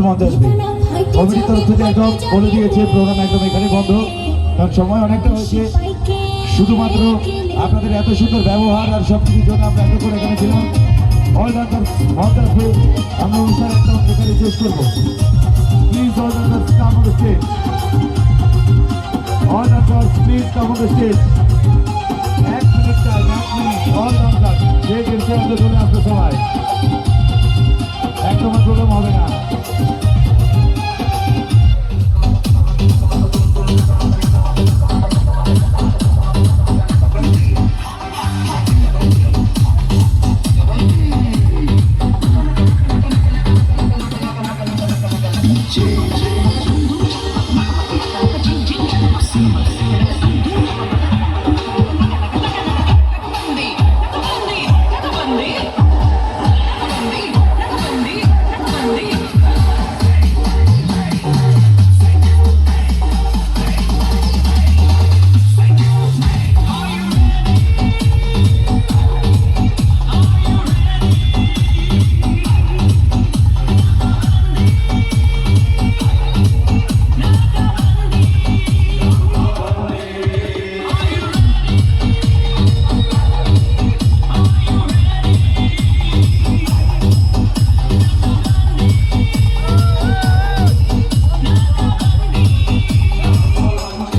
মঞ্চে আসবে। কমিটির তরফ থেকে একদম বলে দিয়েছে প্রোগ্রাম একদম এখানে বন্ধ, কারণ সময় অনেকটা হয়েছে। শুধুমাত্র আপনাদের এত সুন্দর ব্যবহার আর সব কিছুর জন্য আমরা এত করে এখানে ছিলাম। অল ডান্সার্স মঞ্চে আসবে, আমরা অনুষ্ঠান একদম এখানে শেষ করবো। Please all dancers come on the stage. All dancers please come on the stage. 1 minute time, 1 minute. All dancers যে গেমসে আমরা চলে আসবে সবাই, একদম প্রোগ্রাম হবে না। DJ